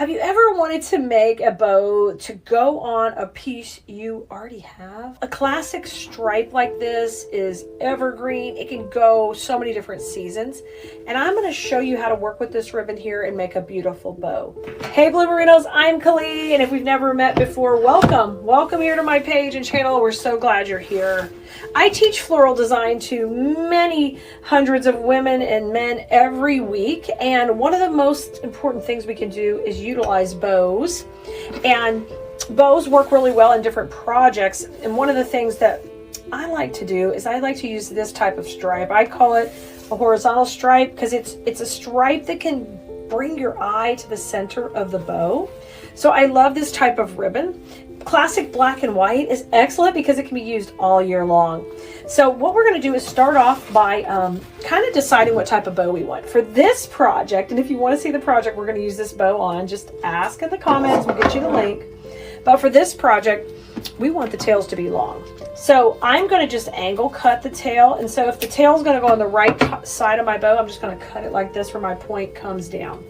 Have you ever wanted to make a bow to go on a piece you already have? A classic stripe like this is evergreen. It can go so many different seasons. And I'm going to show you how to work with this ribbon here and make a beautiful bow. Hey Blue Merinos, I'm Keleas, and if we've never met before, welcome. Welcome here to my page and channel. We're so glad you're here. I teach floral design to many hundreds of women and men every week. And one of the most important things we can do is utilize bows, and bows work really well in different projects. And one of the things that I like to do is I like to use this type of stripe. I call it a horizontal stripe because it's a stripe that can bring your eye to the center of the bow. So I love this type of ribbon. Classic black and white is excellent because it can be used all year long. So what we're going to do is start off by kind of deciding what type of bow we want for this project. And if you want to see the project we're going to use this bow on, just ask in the comments. We'll get you the link. But for this project, we want the tails to be long. So I'm going to just angle cut the tail. And so if the tail is going to go on the right side of my bow, I'm just going to cut it like this where my point comes down.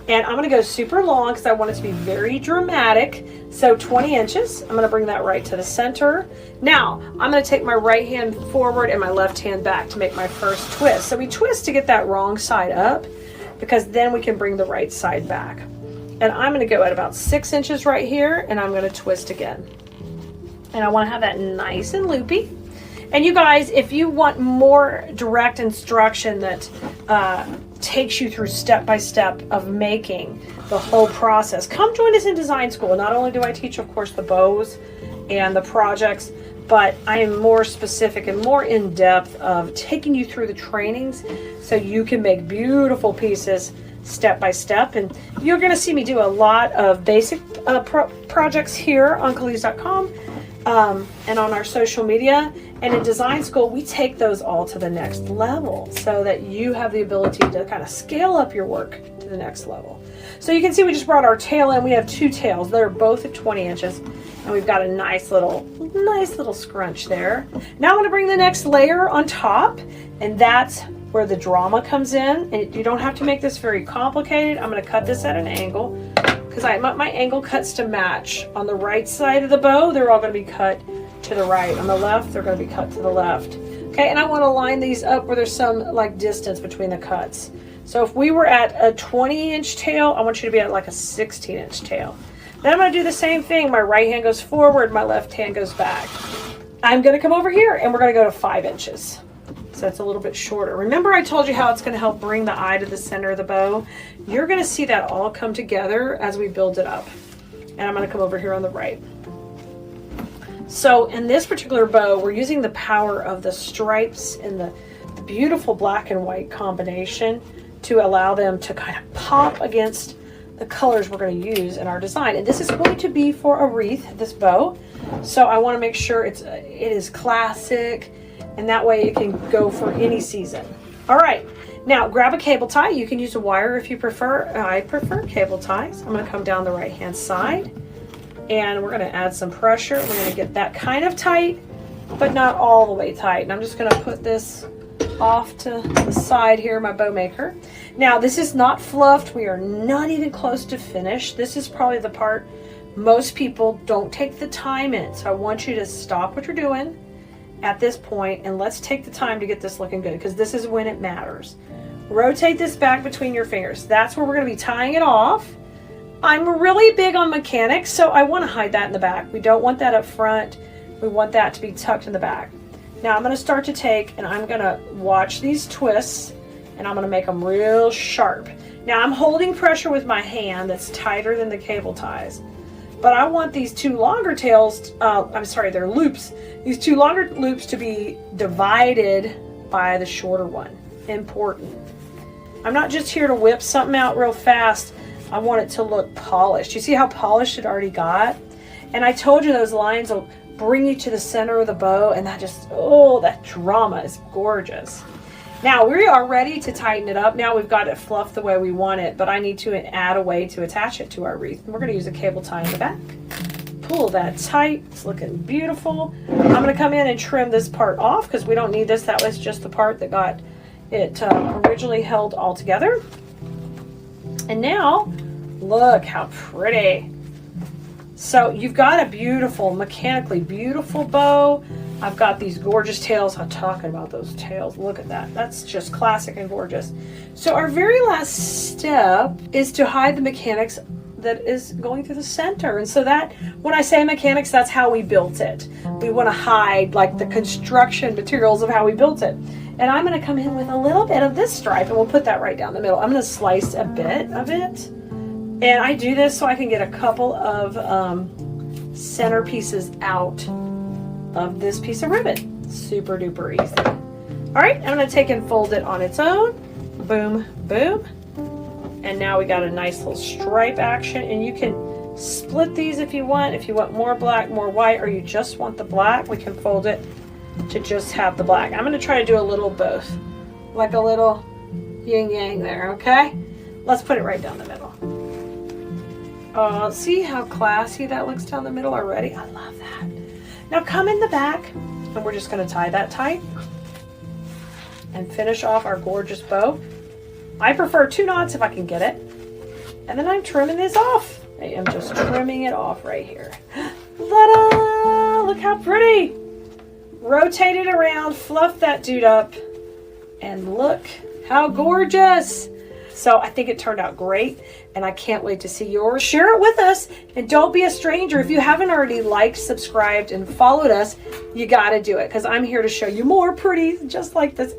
And I'm going to go super long because I want it to be very dramatic. So 20 inches, I'm going to bring that right to the center. Now, I'm going to take my right hand forward and my left hand back to make my first twist. So we twist to get that wrong side up because then we can bring the right side back. And I'm going to go at about 6 inches right here, and I'm going to twist again. And I want to have that nice and loopy. And you guys, if you want more direct instruction that takes you through step-by-step of making the whole process, come join us in design school. Not only do I teach, of course, the bows and the projects, but I am more specific and more in-depth of taking you through the trainings so you can make beautiful pieces step-by-step. And you're going to see me do a lot of basic projects here on Keleas.com and on our social media. And in design school, we take those all to the next level so that you have the ability to kind of scale up your work to the next level. So you can see we just brought our tail in. We have two tails. They're both at 20 inches. And we've got a nice little scrunch there. Now I'm going to bring the next layer on top. And that's where the drama comes in. And you don't have to make this very complicated. I'm going to cut this at an angle because I want my angle cuts to match. On the right side of the bow, they're all going to be cut to the right. On the left, they're going to be cut to the left. Okay, and I want to line these up where there's some like distance between the cuts. So if we were at a 20-inch tail, I want you to be at like a 16-inch tail. Then I'm going to do the same thing. My right hand goes forward, my left hand goes back. I'm going to come over here and we're going to go to 5 inches. So it's a little bit shorter. Remember I told you how it's going to help bring the eye to the center of the bow? You're going to see that all come together as we build it up. And I'm going to come over here on the right. So in this particular bow, we're using the power of the stripes and the beautiful black and white combination to allow them to kind of pop against the colors we're going to use in our design. And this is going to be for a wreath, this bow. So I want to make sure it is classic, and that way it can go for any season. All right, now grab a cable tie. You can use a wire if you prefer. I prefer cable ties. I'm going to come down the right hand side. And we're going to add some pressure. We're going to get that kind of tight, but not all the way tight. And I'm just going to put this off to the side here, my bow maker. Now, this is not fluffed. We are not even close to finished. This is probably the part most people don't take the time in. So I want you to stop what you're doing at this point, and let's take the time to get this looking good, because this is when it matters. Rotate this back between your fingers. That's where we're going to be tying it off. I'm really big on mechanics, so I want to hide that in the back. We don't want that up front. We want that to be tucked in the back. Now I'm going to start to take, and I'm going to watch these twists, and I'm going to make them real sharp. Now I'm holding pressure with my hand that's tighter than the cable ties. But I want these two longer tails, they're loops. These two longer loops to be divided by the shorter one. Important. I'm not just here to whip something out real fast. I want it to look polished. You see how polished it already got? And I told you those lines will bring you to the center of the bow, and that just, oh, that drama is gorgeous. Now we are ready to tighten it up. Now we've got it fluffed the way we want it, but I need to add a way to attach it to our wreath. And we're going to use a cable tie in the back. Pull that tight. It's looking beautiful. I'm going to come in and trim this part off because we don't need this. That was just the part that got it originally held all together. And now Look how pretty. So you've got a beautiful, mechanically beautiful bow. I've got these gorgeous tails. I'm talking about those tails. Look at that. That's just classic and gorgeous. So our very last step is to hide the mechanics that is going through the center. And so that, when I say mechanics, that's how we built it. We want to hide like the construction materials of how we built it. And I'm going to come in with a little bit of this stripe, and we'll put that right down the middle. I'm going to slice a bit of it. And I do this so I can get a couple of center pieces out of this piece of ribbon. Super duper easy. All right, I'm going to take and fold it on its own. Boom, boom. And now we got a nice little stripe action, and you can split these if you want. If you want more black, more white, or you just want the black, we can fold it to just have the black. I'm going to try to do a little both, like a little yin yang there, okay? Let's put it right down the middle. See how classy that looks down the middle already? I love that. Now come in the back, and we're just going to tie that tight and finish off our gorgeous bow. I prefer 2 knots if I can get it. And then I'm trimming this off. I am just trimming it off right here. Ta-da! Look how pretty. Rotate it around, fluff that dude up, and look how gorgeous. So I think it turned out great, and I can't wait to see yours. Share it with us, and don't be a stranger. If you haven't already liked, subscribed, and followed us, you got to do it, because I'm here to show you more pretty just like this